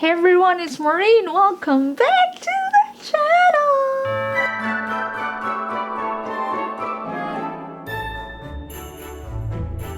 Hey everyone, it's Maureen. Welcome back to the channel.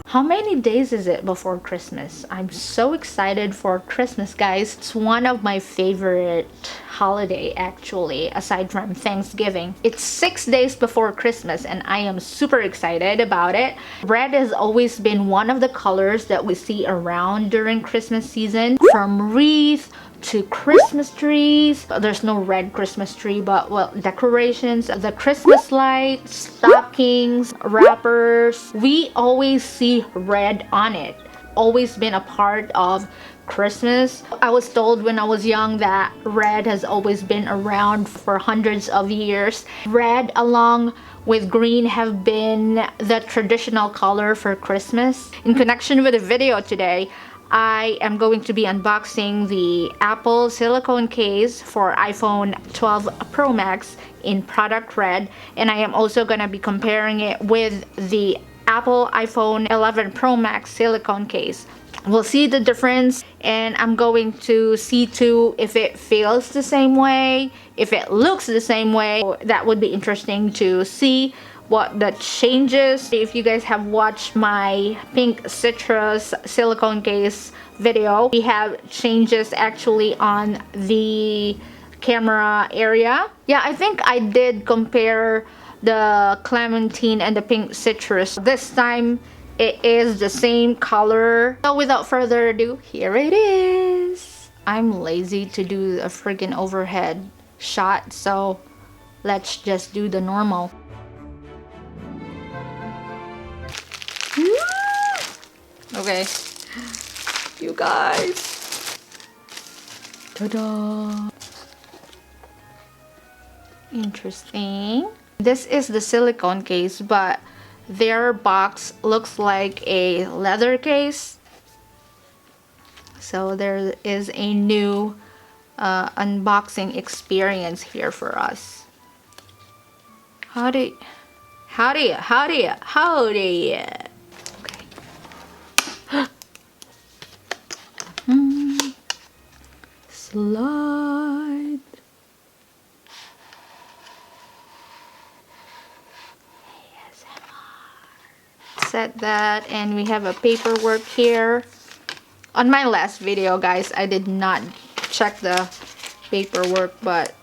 How many days is it before Christmas? I'm so excited for Christmas, guys. It's one of my favorite holiday, actually, aside from Thanksgiving. It's 6 days before Christmas and I am super excited about it. Red has always been one of the colors that we see around during Christmas season. From wreath to Christmas trees. There's no red Christmas tree, but well, decorations, the Christmas lights, stockings, wrappers. We always see red on it. Always been a part of Christmas. I was told when I was young that red has always been around for hundreds of years. Red along with green have been the traditional color for Christmas. In connection with the video today, I am going to be unboxing the Apple silicone case for iPhone 12 Pro Max in product red, and I am also going to be comparing it with the Apple iPhone 11 Pro Max silicone case. We'll see the difference, and I'm going to see too if it feels the same way, if it looks the same way. That would be interesting to see what the changes. If you guys have watched my pink citrus silicone case video, we have changes actually on the camera area. Yeah, I think I did compare the clementine and the pink citrus. This time it is the same color. So without further ado, here it is. I'm lazy to do a friggin' overhead shot, so let's just do the normal. Okay, you guys. Ta-da! Interesting. This is the silicone case, but their box looks like a leather case. So there is a new unboxing experience here for us. Howdy. Slide. Set that, and we have a paperwork here. On my last video, guys, I did not check the paperwork, but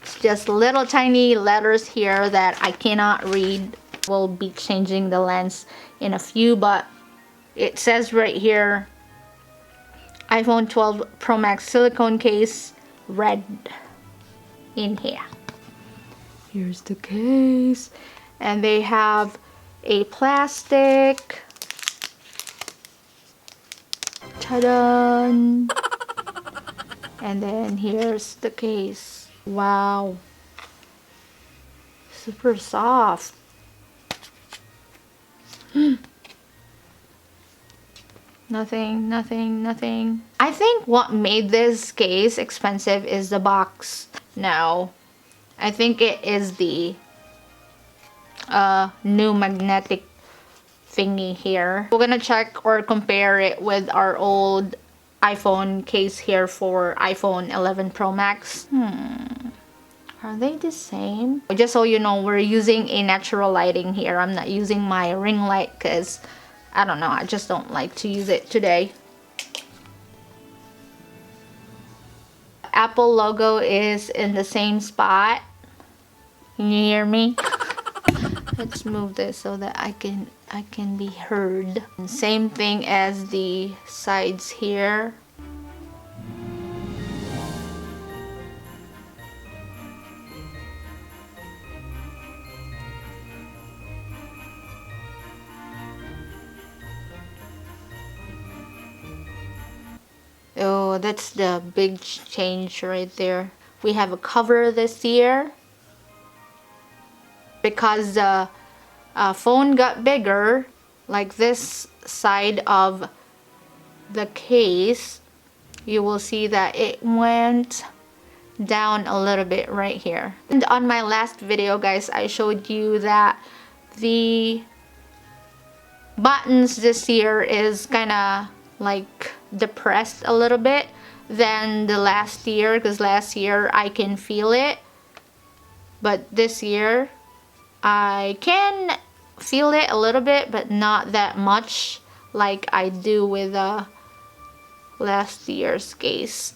it's just little tiny letters here that I cannot read. We'll be changing the lens in a few, but it says right here, iPhone 12 Pro Max silicone case, red in here. Here's the case, and they have a plastic. Ta-da! And then here's the case. Wow, super soft. Nothing. I think what made this case expensive is the box. No, I think it is the new magnetic thingy here. We're gonna check or compare it with our old iPhone case here for iPhone 11 Pro Max. Are they the same? Just so you know, we're using a natural lighting here. I'm not using my ring light because I don't know, I just don't like to use it today. Apple logo is in the same spot. Can you hear me? Let's move this so that I can be heard. And same thing as the sides here. Oh, that's the big change right there. We have a cover this year. Because the phone got bigger, like this side of the case, you will see that it went down a little bit right here. And on my last video, guys, I showed you that the buttons this year is kind of like depressed a little bit than the last year, because last year I can feel it, but this year I can feel it a little bit, but not that much like I do with last year's case.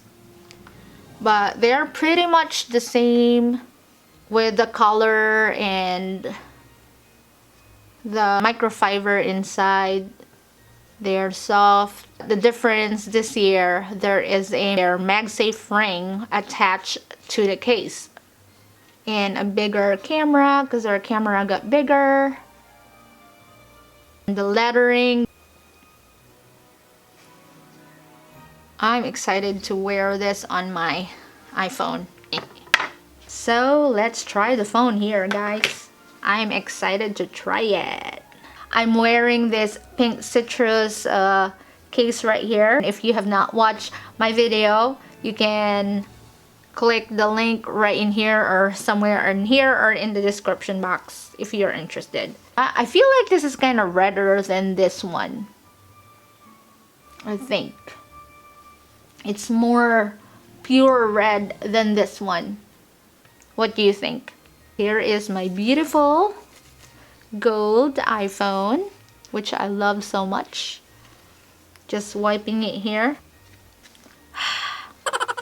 But they're pretty much the same with the color and the microfiber inside. They're soft. The difference this year, there is a Magsafe ring attached to the case and a bigger camera because our camera got bigger. The lettering. I'm excited to wear this on my iPhone. So let's try the phone here, guys. I'm excited to try it. I'm wearing this pink citrus case right here. If you have not watched my video, you can click the link right in here or somewhere in here or in the description box if you're interested. I feel like this is kind of redder than this one. I think it's more pure red than this one. What do you think? Here is my beautiful gold iPhone, which I love so much. Just wiping it here.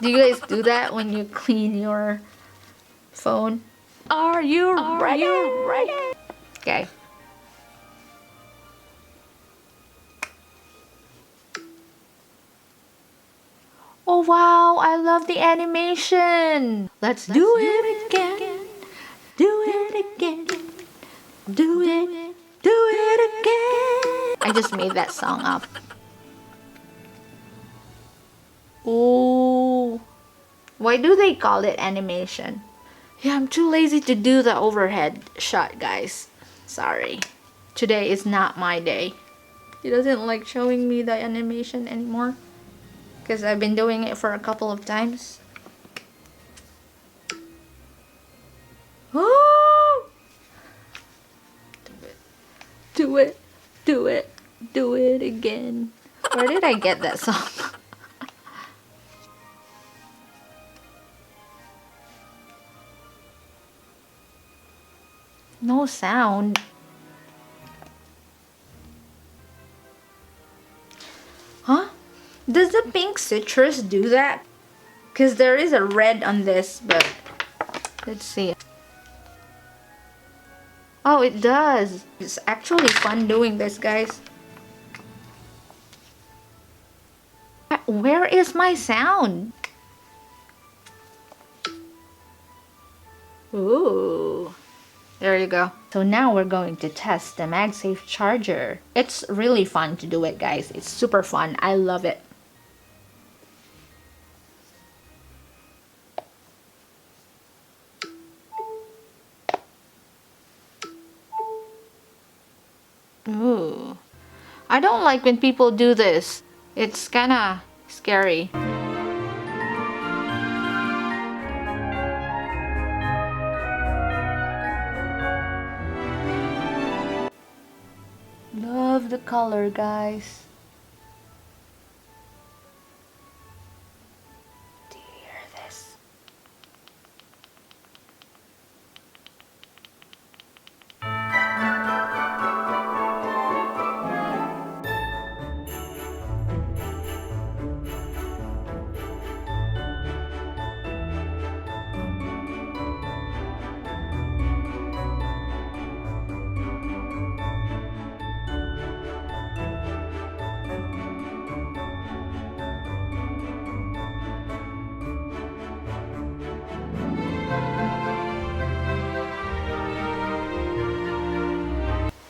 Do you guys do that when you clean your phone? Are you ready? Okay. Oh wow, I love the animation. Let's do it again. Do it again. Do it. Do it again. I just made that song up. Oh. Why do they call it animation? Yeah, I'm too lazy to do the overhead shot, guys. Sorry. Today is not my day. He doesn't like showing me the animation anymore, because I've been doing it for a couple of times. Oh! Do it. Do it. Do it again. Where did I get that song? No sound. Huh? Does the pink citrus do that? Because there is a red on this, but let's see. Oh, it does. It's actually fun doing this, guys. Where is my sound? Ooh. There you go. So now we're going to test the Magsafe charger. It's really fun to do it, guys. It's super fun. I love it. Ooh. I don't like when people do this. It's kinda scary. Love the color, guys. Do you hear this?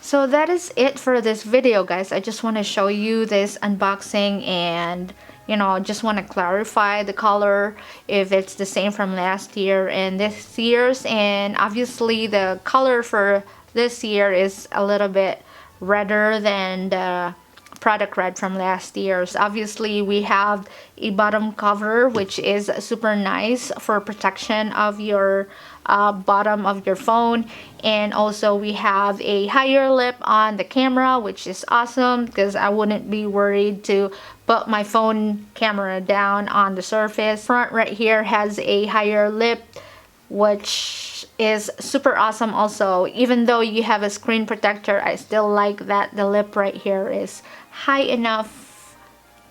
So that is it for this video, guys. I just want to show you this unboxing and, you know, just want to clarify the color, if it's the same from last year and this year's. And obviously the color for this year is a little bit redder than the product red from last year's. Obviously, we have a bottom cover, which is super nice for protection of your bottom of your phone. And also we have a higher lip on the camera, which is awesome because I wouldn't be worried to put my phone camera down on the surface. Front right here has a higher lip, which is super awesome also. Even though you have a screen protector, I still like that the lip right here is high enough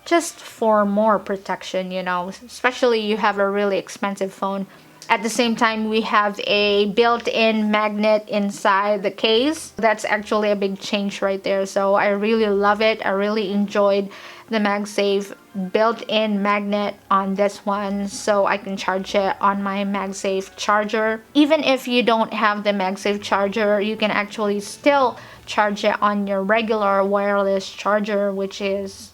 just for more protection, you know, especially you have a really expensive phone. At the same time, we have a built-in magnet inside the case. That's actually a big change right there. So I really love it. I really enjoyed the Magsafe built-in magnet on this one, so I can charge it on my Magsafe charger. Even if you don't have the Magsafe charger, you can actually still charge it on your regular wireless charger, which is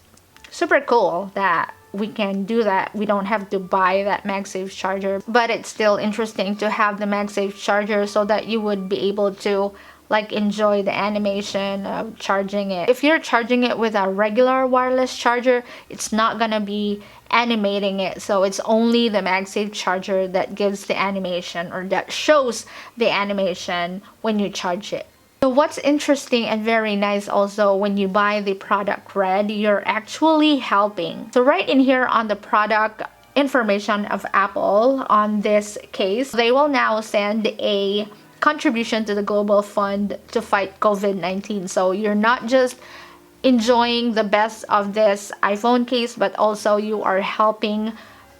super cool that we can do that. We don't have to buy that Magsafe charger, but it's still interesting to have the Magsafe charger so that you would be able to like enjoy the animation of charging it. If you're charging it with a regular wireless charger, it's not gonna be animating it, so it's only the Magsafe charger that gives the animation, or that shows the animation when you charge it. So what's interesting and very nice also, when you buy the product red, you're actually helping. So right in here on the product information of Apple on this case, they will now send a contribution to the global fund to fight COVID-19. So you're not just enjoying the best of this iPhone case, but also you are helping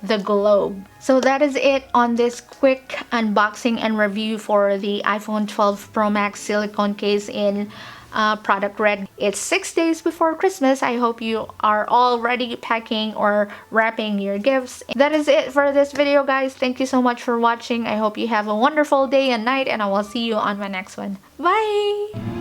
the globe. So that is it on this quick unboxing and review for the iPhone 12 Pro Max silicone case in product red. It's 6 days before Christmas. I hope you are already packing or wrapping your gifts. That is it for this video, guys. Thank you so much for watching. I hope you have a wonderful day and night, and I will see you on my next one. Bye!